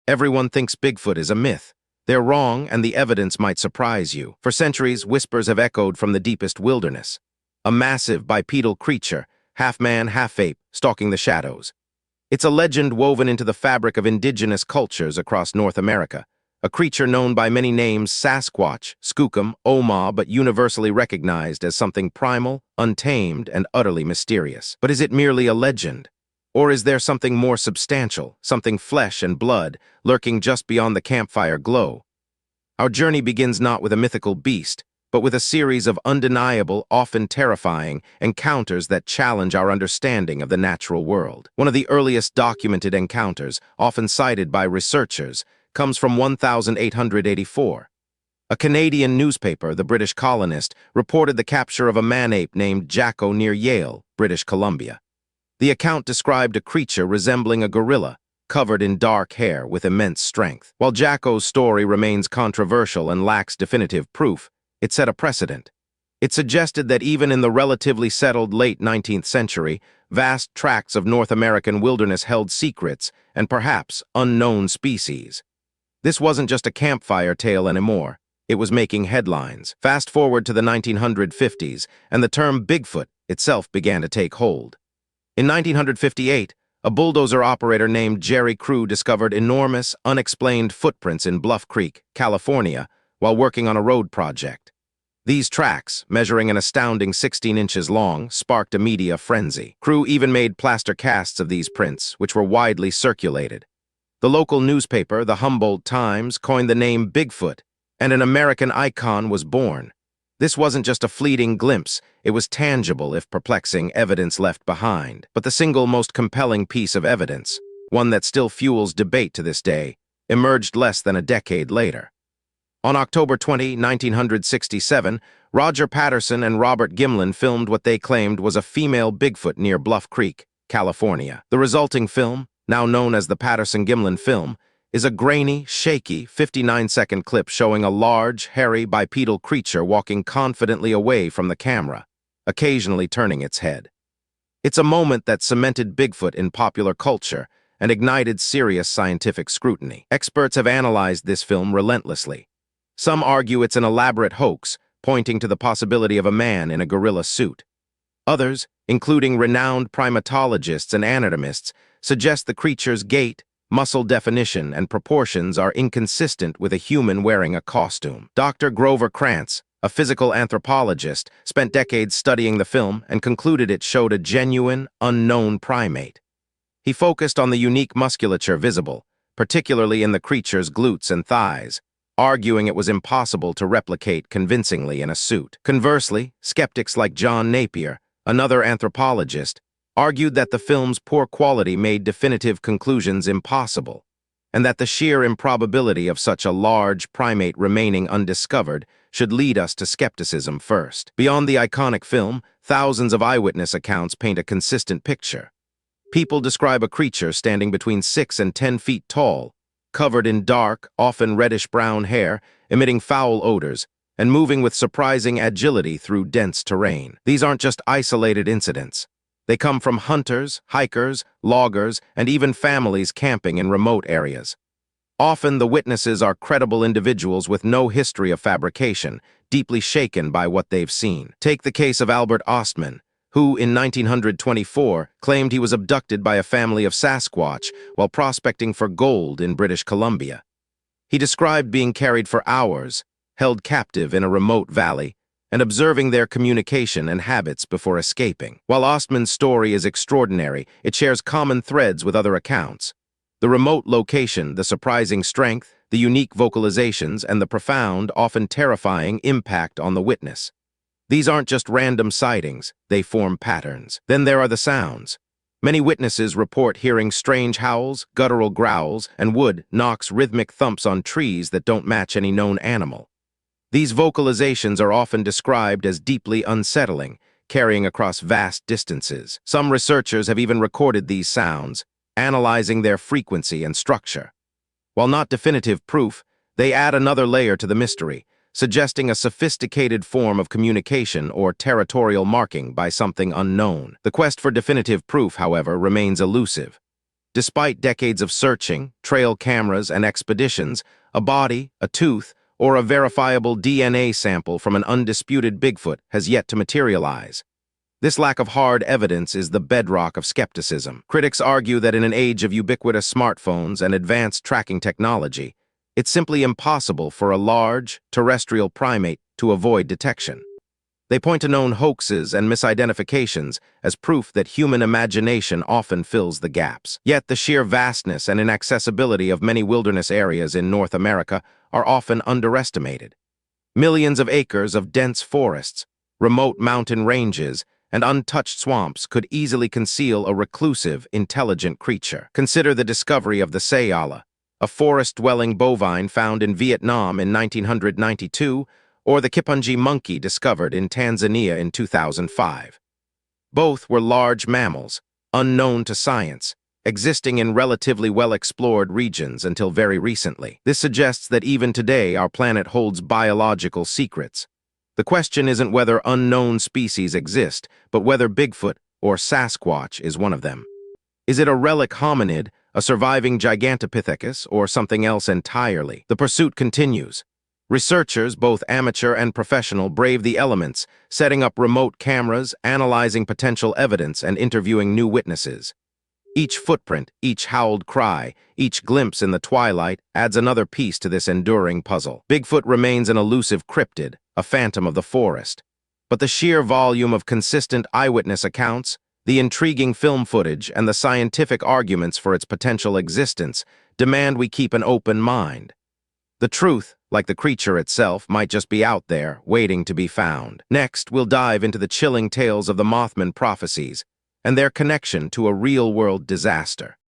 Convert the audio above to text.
Everyone thinks Bigfoot is a myth. They're wrong, and the evidence might surprise you. For centuries, whispers have echoed from the deepest wilderness. A massive bipedal creature, half man, half ape, stalking the shadows. It's a legend woven into the fabric of indigenous cultures across North America. A creature known by many names: Sasquatch, Skookum, Oma, but universally recognized as something primal, untamed, and utterly mysterious. But is it merely a legend? Or is there something more substantial, something flesh and blood, lurking just beyond the campfire glow? Our journey begins not with a mythical beast, but with a series of undeniable, often terrifying, encounters that challenge our understanding of the natural world. One of the earliest documented encounters, often cited by researchers, comes from 1884. A Canadian newspaper, the British Colonist, reported the capture of a man-ape named Jacko near Yale, British Columbia. The account described a creature resembling a gorilla, covered in dark hair with immense strength. While Jacko's story remains controversial and lacks definitive proof, it set a precedent. It suggested that even in the relatively settled late 19th century, vast tracts of North American wilderness held secrets and perhaps unknown species. This wasn't just a campfire tale anymore. It was making headlines. Fast forward to the 1950s, and the term Bigfoot itself began to take hold. In 1958, a bulldozer operator named Jerry Crew discovered enormous, unexplained footprints in Bluff Creek, California, while working on a road project. These tracks, measuring an astounding 16 inches long, sparked a media frenzy. Crew even made plaster casts of these prints, which were widely circulated. The local newspaper, the Humboldt Times, coined the name Bigfoot, and an American icon was born. This wasn't just a fleeting glimpse, it was tangible, if perplexing, evidence left behind. But the single most compelling piece of evidence, one that still fuels debate to this day, emerged less than a decade later. On October 20, 1967, Roger Patterson and Robert Gimlin filmed what they claimed was a female Bigfoot near Bluff Creek, California. The resulting film, now known as the Patterson-Gimlin film, is a grainy, shaky, 59-second clip showing a large, hairy, bipedal creature walking confidently away from the camera, occasionally turning its head. It's a moment that cemented Bigfoot in popular culture and ignited serious scientific scrutiny. Experts have analyzed this film relentlessly. Some argue it's an elaborate hoax, pointing to the possibility of a man in a gorilla suit. Others, including renowned primatologists and anatomists, suggest the creature's gait, muscle definition, and proportions are inconsistent with a human wearing a costume. Dr. Grover Krantz, a physical anthropologist, spent decades studying the film and concluded it showed a genuine, unknown primate. He focused on the unique musculature visible, particularly in the creature's glutes and thighs, arguing it was impossible to replicate convincingly in a suit. Conversely, skeptics like John Napier, another anthropologist, argued that the film's poor quality made definitive conclusions impossible, and that the sheer improbability of such a large primate remaining undiscovered should lead us to skepticism first. Beyond the iconic film, thousands of eyewitness accounts paint a consistent picture. People describe a creature standing between 6 and 10 feet tall, covered in dark, often reddish-brown hair, emitting foul odors, and moving with surprising agility through dense terrain. These aren't just isolated incidents. They come from hunters, hikers, loggers, and even families camping in remote areas. Often the witnesses are credible individuals with no history of fabrication, deeply shaken by what they've seen. Take the case of Albert Ostman, who, in 1924, claimed he was abducted by a family of Sasquatch while prospecting for gold in British Columbia. He described being carried for hours, held captive in a remote valley, and observing their communication and habits before escaping. While Ostman's story is extraordinary, it shares common threads with other accounts. The remote location, the surprising strength, the unique vocalizations, and the profound, often terrifying, impact on the witness. These aren't just random sightings, they form patterns. Then there are the sounds. Many witnesses report hearing strange howls, guttural growls, and wood knocks rhythmic thumps on trees that don't match any known animal. These vocalizations are often described as deeply unsettling, carrying across vast distances. Some researchers have even recorded these sounds, analyzing their frequency and structure. While not definitive proof, they add another layer to the mystery, suggesting a sophisticated form of communication or territorial marking by something unknown. The quest for definitive proof, however, remains elusive. Despite decades of searching, trail cameras, and expeditions, a body, a tooth, or a verifiable DNA sample from an undisputed Bigfoot has yet to materialize. This lack of hard evidence is the bedrock of skepticism. Critics argue that in an age of ubiquitous smartphones and advanced tracking technology, it's simply impossible for a large, terrestrial primate to avoid detection. They point to known hoaxes and misidentifications as proof that human imagination often fills the gaps. Yet the sheer vastness and inaccessibility of many wilderness areas in North America are often underestimated. Millions of acres of dense forests, remote mountain ranges, and untouched swamps could easily conceal a reclusive, intelligent creature. Consider the discovery of the Sayala, a forest-dwelling bovine found in Vietnam in 1992, or the Kipunji monkey discovered in Tanzania in 2005. Both were large mammals, unknown to science, existing in relatively well-explored regions until very recently. This suggests that even today our planet holds biological secrets. The question isn't whether unknown species exist, but whether Bigfoot or Sasquatch is one of them. Is it a relic hominid, a surviving Gigantopithecus, or something else entirely? The pursuit continues. Researchers, both amateur and professional, brave the elements, setting up remote cameras, analyzing potential evidence, and interviewing new witnesses. Each footprint, each howled cry, each glimpse in the twilight adds another piece to this enduring puzzle. Bigfoot remains an elusive cryptid, a phantom of the forest. But the sheer volume of consistent eyewitness accounts, the intriguing film footage, and the scientific arguments for its potential existence demand we keep an open mind. The truth, like the creature itself, might just be out there, waiting to be found. Next, we'll dive into the chilling tales of the Mothman prophecies and their connection to a real-world disaster.